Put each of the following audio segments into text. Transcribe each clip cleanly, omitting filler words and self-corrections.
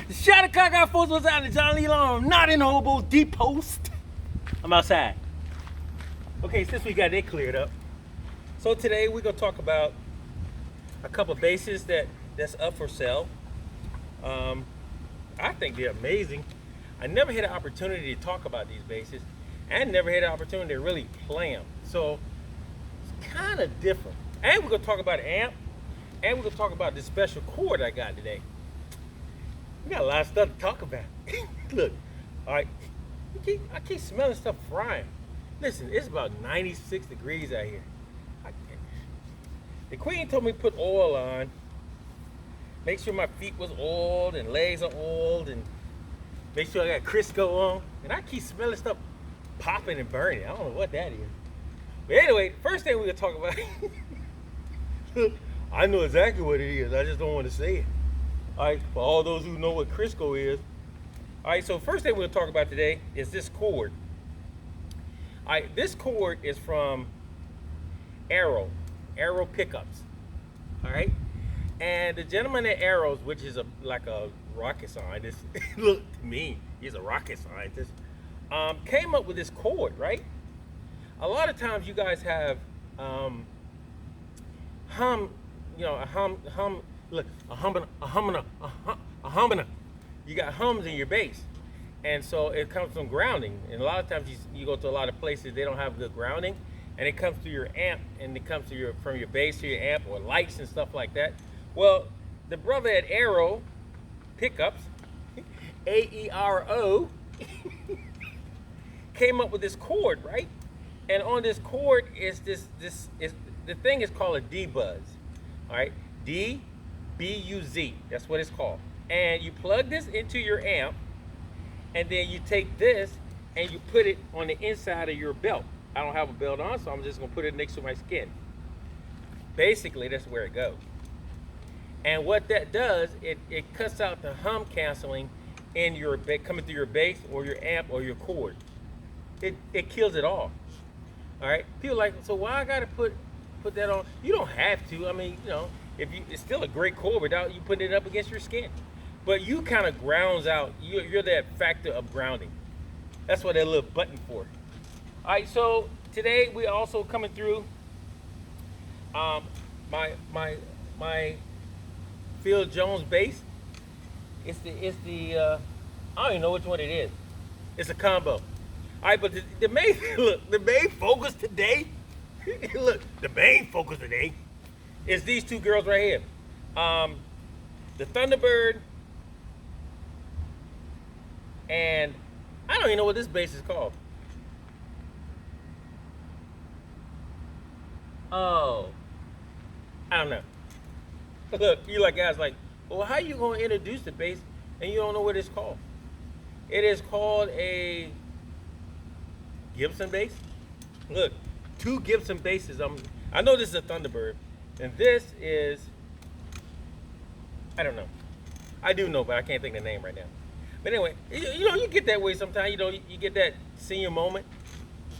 The shot o'clock our folks was out in John Lee Long, not in Hobo Depot. I'm outside. Okay, since we got that cleared up. So today we're gonna talk about a couple bases that's up for sale. I think they're amazing. I never had an opportunity to talk about these bases and never had an opportunity to really play them. So it's kind of different. And we're gonna talk about amp, and we're gonna talk about this special cord I got today. We got a lot of stuff to talk about. Look, all right, I keep smelling stuff frying. Listen, it's about 96 degrees out here. The queen told me to put oil on, make sure my feet was oiled and legs are oiled, and make sure I got Crisco on. And I keep smelling stuff popping and burning. I don't know what that is. But anyway, first thing we're gonna talk about, look, I know exactly what it is. I just don't want to say it. All right, for all those who know what Crisco is. All right, so first thing we're gonna talk about today is this cord. All right, this cord is from Aero pickups. All right, and the gentleman at Aeros, which is like a rocket scientist, look to me, he's a rocket scientist, came up with this cord, right? A lot of times you guys have look, a humming. You got hums in your bass, and so it comes from grounding. And a lot of times you go to a lot of places, they don't have good grounding, and it comes through your amp, and it comes through from your bass to your amp, or lights and stuff like that. Well, the brother at Aero Pickups, AERO, came up with this cord, right? And on this cord is the thing is called a DBuzz. All right, DBuzz. That's what it's called. And you plug this into your amp, and then you take this and you put it on the inside of your belt. I don't have a belt on, so I'm just gonna put it next to my skin. Basically, that's where it goes. And what that does, it cuts out the hum canceling in your coming through your bass or your amp or your cord. It kills it all. All right. People are like, so why I gotta put that on? You don't have to. I mean, you know, it's still a great cord without you putting it up against your skin. But you kind of grounds out. You're that factor of grounding. That's what that little button for. All right. So today we also coming through my Phil Jones bass. It's the I don't even know which one it is. It's a combo. All right, but the main look, the main focus today, look, the main focus today is these two girls right here. The Thunderbird, and I don't even know what this bass is called. Oh, I don't know. Look, you like guys like, well, how you gonna introduce the bass and you don't know what it's called? It is called a Gibson bass. Look, two Gibson basses. I know this is a Thunderbird, and this is, I don't know. I do know, but I can't think of the name right now. But anyway, you know, you get that way sometimes. You know, you get that senior moment.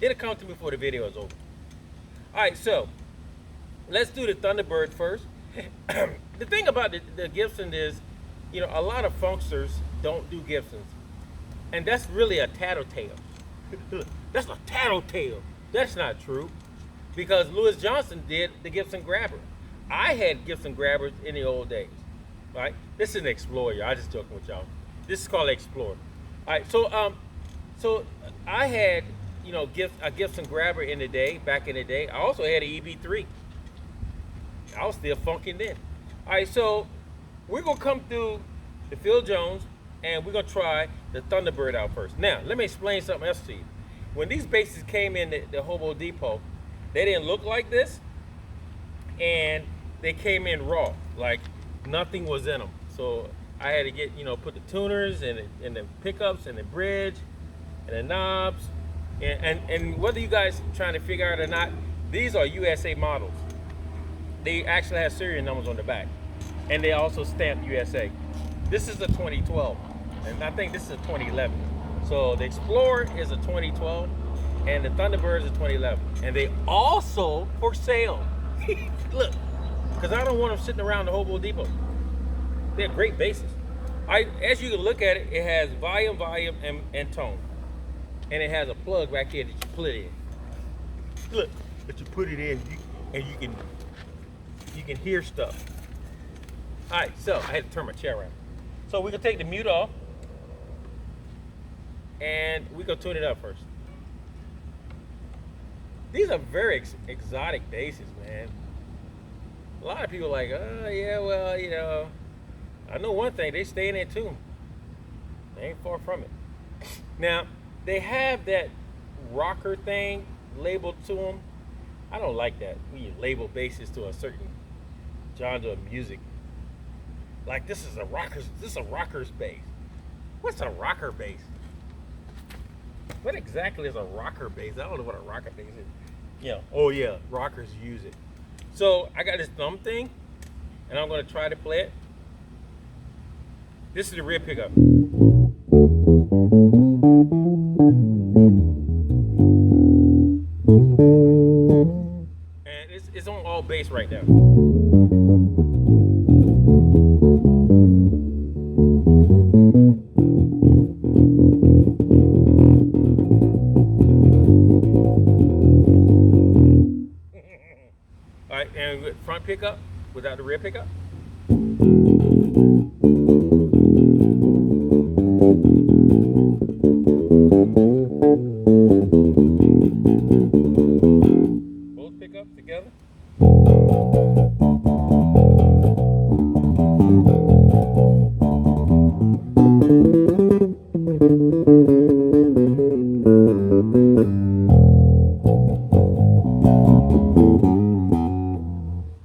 It'll come to me before the video is over. All right, so let's do the Thunderbird first. The thing about the Gibson is, you know, a lot of funksters don't do Gibsons, and that's really a tattletale. That's a tattletale. That's not true, because Louis Johnson did the Gibson Grabber. I had Gibson Grabbers in the old days. Right? This is an Explorer. I just joking with y'all. This is called Explorer. All right. So I had, you know, a Gibson Grabber back in the day. I also had an EB3. I was still funking then. All right. So we're gonna come through the Phil Jones, and we're gonna try the Thunderbird out first. Now, let me explain something else to you. When these basses came in the Hobo Depot, they didn't look like this, and they came in raw, like nothing was in them. So I had to get, you know, put the tuners and the pickups and the bridge and the knobs, and whether you guys trying to figure out or not, these are USA models. They actually have serial numbers on the back, and they also stamp USA. This is a 2012, and I think this is a 2011. So the Explorer is a 2012, and the Thunderbird is a 2011, and they also for sale. Look, because I don't want them sitting around the Hobo Depot. They're great basses. As you can look at it, it has volume, and tone. And it has a plug back here that you put it in. Look, that you put it in, and you can hear stuff. All right, so I had to turn my chair around. So we can take the mute off, and we go tune it up first. These are very exotic basses, man. A lot of people are like, oh yeah, well, you know, I know one thing, they stay in their tune. They ain't far from it. Now, they have that rocker thing labeled to them. I don't like that when you label basses to a certain genre of music. Like this is a rocker's bass. What's a rocker bass? What exactly is a rocker bass? I don't know what a rocker bass is. Yeah, oh yeah, rockers use it. So I got this thumb thing, and I'm gonna try to play it. This is the rear pickup. And it's on all bass right now. All right, and with front pickup without the rear pickup. Both pickups together.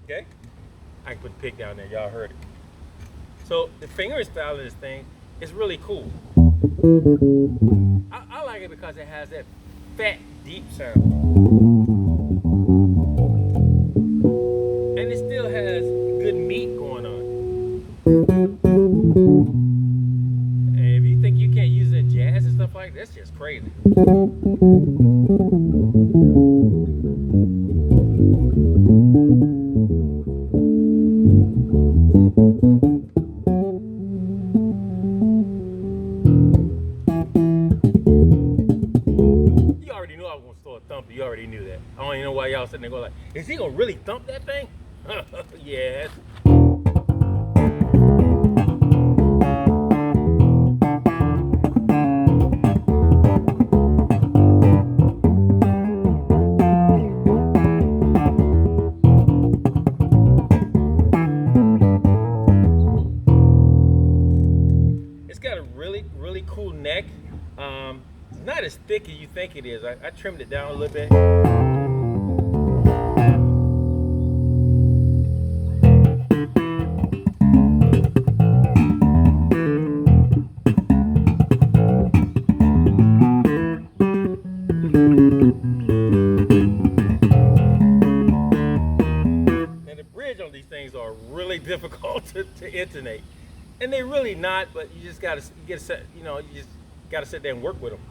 Okay, I can put the pick down there. Y'all heard it. So the fingering style of this thing is really cool. I like it because it has that fat, deep sound. And it still has good meat going on. And if you think you can't use it in jazz and stuff like that, that's just crazy. You already knew that. I don't even know why y'all sitting there going like, is he gonna really thump that thing? Yes. It's got a really cool neck. It's not as thick as you think it is. I trimmed it down a little bit. And the bridge on these things are really difficult to intonate. And they're really not, but you just gotta sit there and work with them.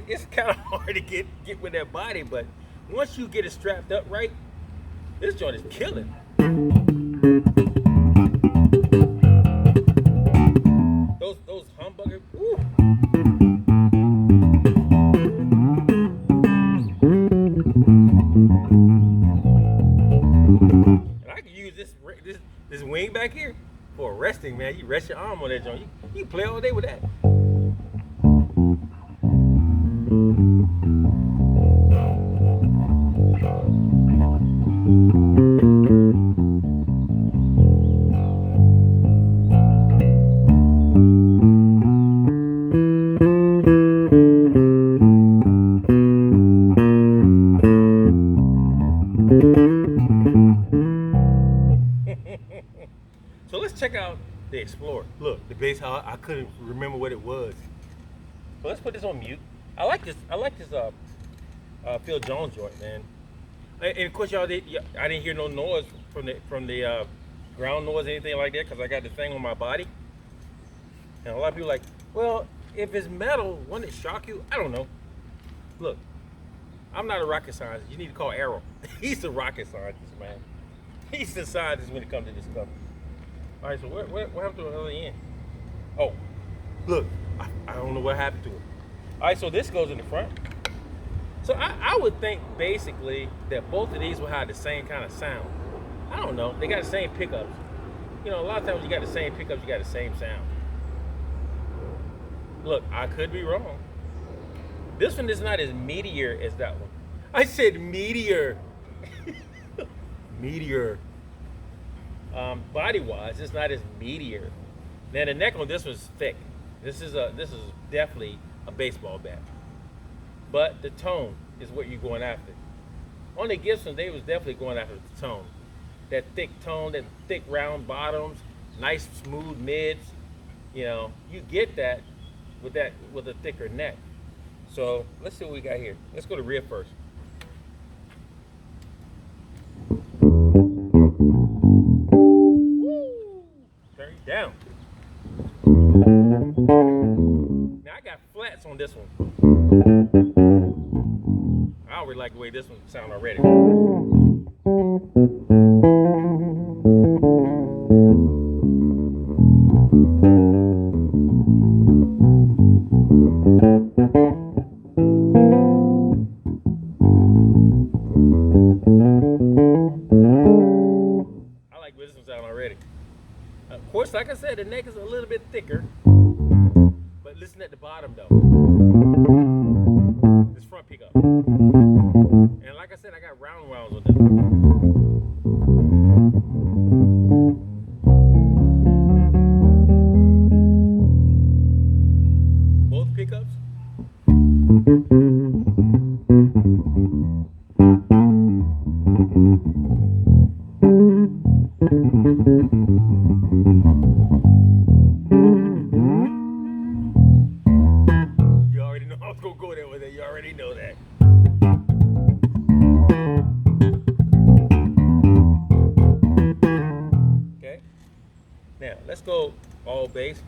It's kind of hard to get with that body, but once you get it strapped up right, this joint is killing. Those humbuckers, woo. And I can use this wing back here for resting, man. You rest your arm on that joint. You play all day with that. So let's check out the Explorer. Look, the bass, how I couldn't remember what it was. So let's put this on mute. I like this. I like this. Phil Jones joint, man. And of course, y'all did. I didn't hear no noise from the ground noise, anything like that, because I got the thing on my body. And a lot of people are like, well, if it's metal, wouldn't it shock you? I don't know. Look, I'm not a rocket scientist. You need to call Aero. He's the rocket scientist, man. He's the scientist when it comes to this stuff. All right, so what happened to the other end? Oh, look, I don't know what happened to it. All right, so this goes in the front. So I would think basically that both of these will have the same kind of sound. I don't know. They got the same pickups. You know, a lot of times you got the same pickups, you got the same sound. Look, I could be wrong. This one is not as meteor as that one. I said meteor. Meteor. Body-wise, it's not as meteor. Now the neck on this one's thick. This is definitely a baseball bat. But the tone is what you're going after. On the Gibson, they was definitely going after the tone. That thick tone, that thick round bottoms, nice smooth mids. You know, you get that with a thicker neck. So let's see what we got here. Let's go to rear first. Turn it down. Now I got flats on this one. I already like the way this one sounds already. I like where this one sounds already. Of course, like I said, the neck is a little bit thicker. But listen at the bottom though. This front pickup. And like I said, I got round rounds on them. Both pickups. You already know I was gonna go there with it. You already know that. Okay. Now let's go all bass.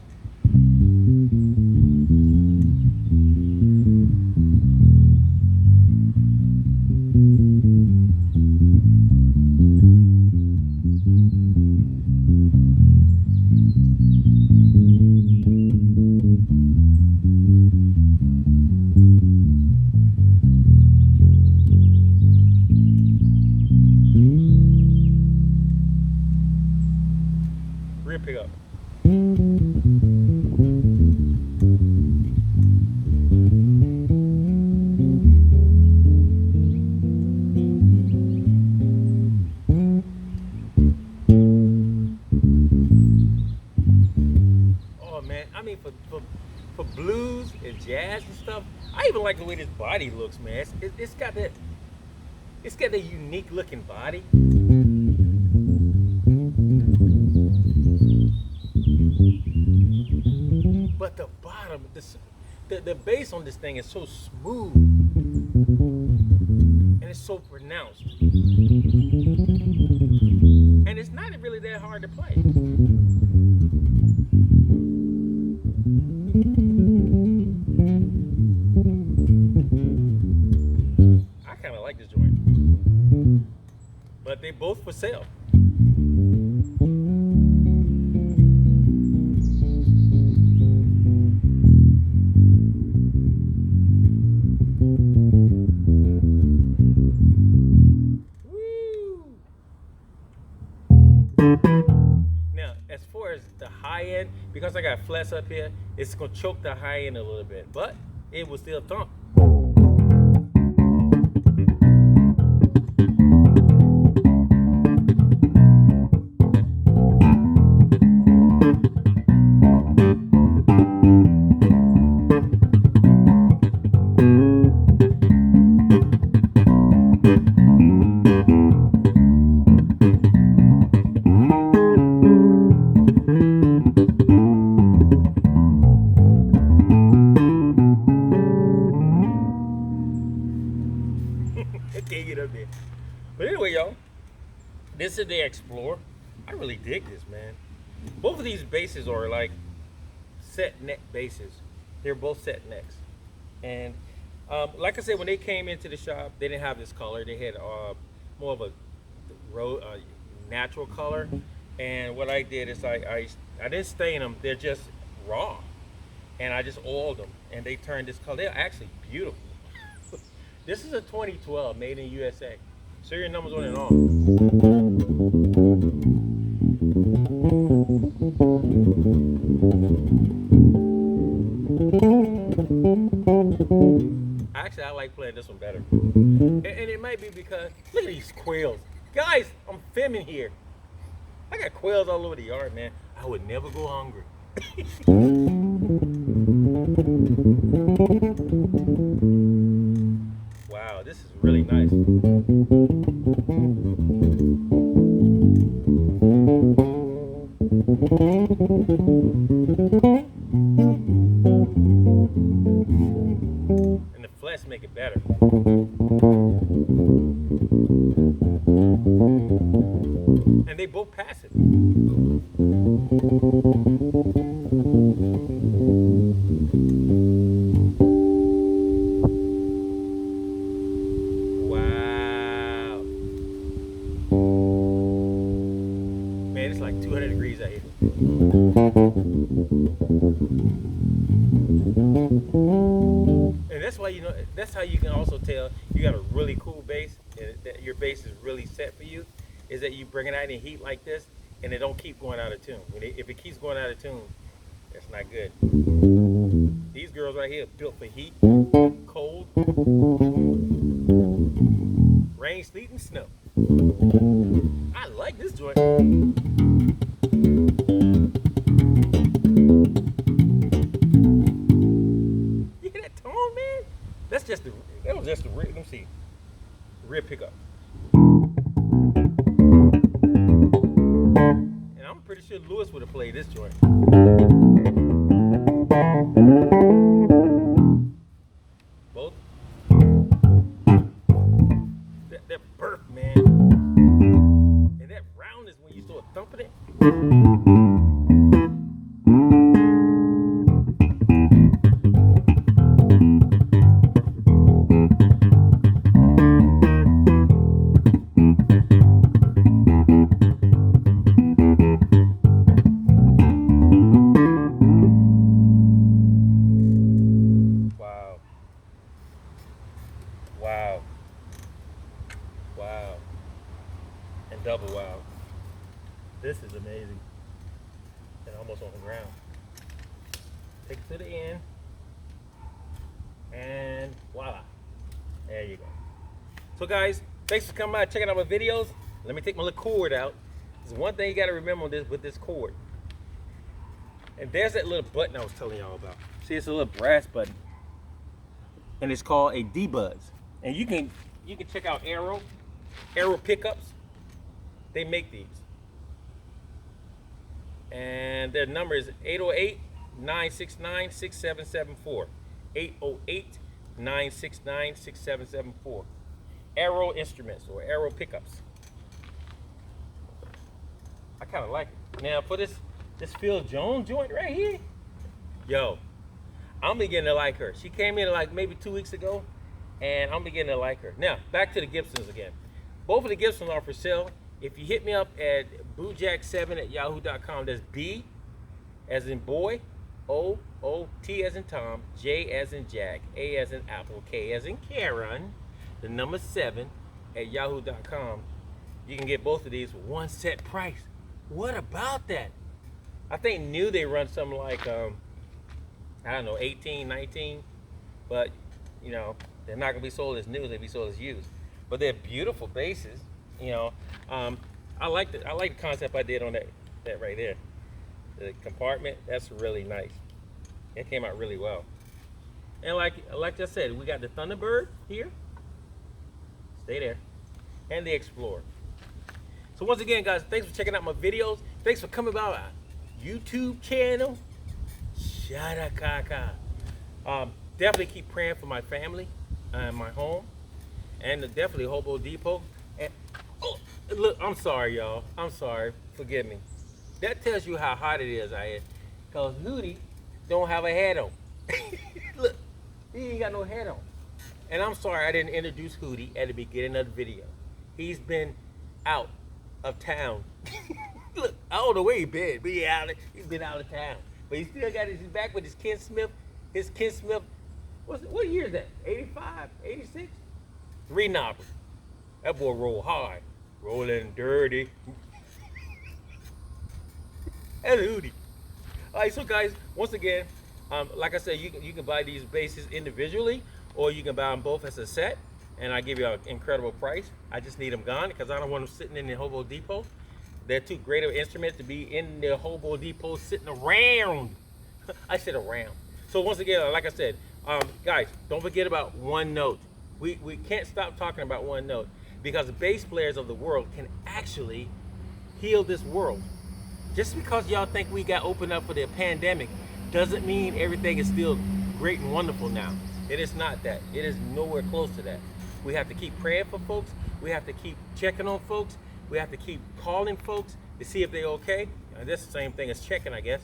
Rear pickup. Oh man, I mean for blues and jazz and stuff, I even like the way this body looks, man. It's got that unique looking body. But the bottom, the bass on this thing is so smooth and it's so pronounced, and it's not really that hard to play. I kind of like this joint, but they both for sale. Now, as far as the high end, because I got flats up here, it's gonna choke the high end a little bit, but it will still thump. This is the Explorer. I really dig this, man. Both of these bases are like set neck bases. They're both set necks. And like I said, when they came into the shop, they didn't have this color. They had more of a natural color. And what I did is I didn't stain them. They're just raw. And I just oiled them. And they turned this color. They're actually beautiful. This is a 2012 made in USA. Serial numbers on and on. Actually, I like playing this one better. And it might be because, look at these quails. Guys, I'm filming here. I got quails all over the yard, man. I would never go hungry. Wow, this is really nice. And the flesh make it better. And they both pass it. Wow. Man, it's like 200 degrees out here. And that's why, that's how you can also tell you got a really cool bass, and that your bass is really set for you, is that you bring it out in heat like this, and it don't keep going out of tune. If it keeps going out of tune, that's not good. These girls right here built for heat, cold, rain, sleet, and snow. I like this joint. You hear that tone, man? That was just the rear. Let me see. The rear pickup. And I'm pretty sure Lewis would have played this joint. Both. That burp, man. And that roundness when you start thumping it. Wow. Wow. And double wow. This is amazing. And almost on the ground. Take it to the end. And voila. There you go. So guys, thanks for coming by checking out my videos. Let me take my little cord out. There's one thing you gotta remember with this cord. And there's that little button I was telling y'all about. See, it's a little brass button. And it's called a DBuzz. And you can check out Aero pickups. They make these. And their number is 808-969-6774. 808-969-6774. Aero instruments or Aero pickups. I kind of like it. Now for this Phil Jones joint right here, yo, I'm beginning to like her. She came in like maybe 2 weeks ago, and I'm beginning to like her. Now, back to the Gibsons again. Both of the Gibsons are for sale. If you hit me up at boojack7@yahoo.com, that's B as in boy, O, T as in Tom, J as in Jack, A as in Apple, K as in Karen, the number 7@yahoo.com. You can get both of these for one set price. What about that? I think new they run something like, I don't know, 18, 19, but they're not gonna be sold as new, they'll be sold as used. But they're beautiful basses, I like the concept I did on that right there. The compartment, that's really nice. It came out really well. And like I said, we got the Thunderbird here. Stay there. And the Explorer. So once again, guys, thanks for checking out my videos. Thanks for coming by my YouTube channel. Shada Kaka. Definitely keep praying for my family and my home. And definitely Hobo Depot. And Look, I'm sorry, y'all. I'm sorry. Forgive me. That tells you how hot it is out here. Because Hootie don't have a hat on. Look, he ain't got no hat on. And I'm sorry I didn't introduce Hootie at the beginning of the video. He's been out of town. Look, I don't know where he been, but he's been out of town. But he still got his back with his Ken Smith. His Ken Smith, what year is that? 85, 86? 3 knobbers. That boy roll hard. Rolling dirty. That's Hootie. All right, so guys, once again, like I said, you can buy these bases individually, or you can buy them both as a set, and I give you an incredible price. I just need them gone because I don't want them sitting in the Hobo Depot. They're too great of instruments to be in the Hobo Depot sitting around. I said around. So once again, like I said, guys, don't forget about one note. We can't stop talking about one note because the bass players of the world can actually heal this world. Just because y'all think we got opened up for the pandemic doesn't mean everything is still great and wonderful now. It is not that. It is nowhere close to that. We have to keep praying for folks. We have to keep checking on folks. We have to keep calling folks to see if they're okay. That's the same thing as checking, I guess.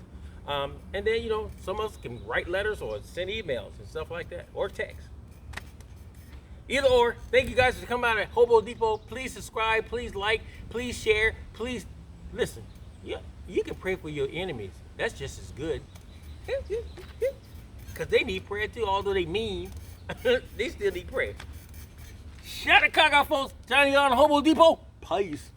And then, some of us can write letters or send emails and stuff like that, or text. Either or, thank you guys for coming out at Hobo Depot. Please subscribe, please like, please share, please listen. Yeah, you can pray for your enemies. That's just as good. Because they need prayer too, although they mean. They still need prayer. Shut the cock out, folks. Johnny on Hobo Depot. Peace.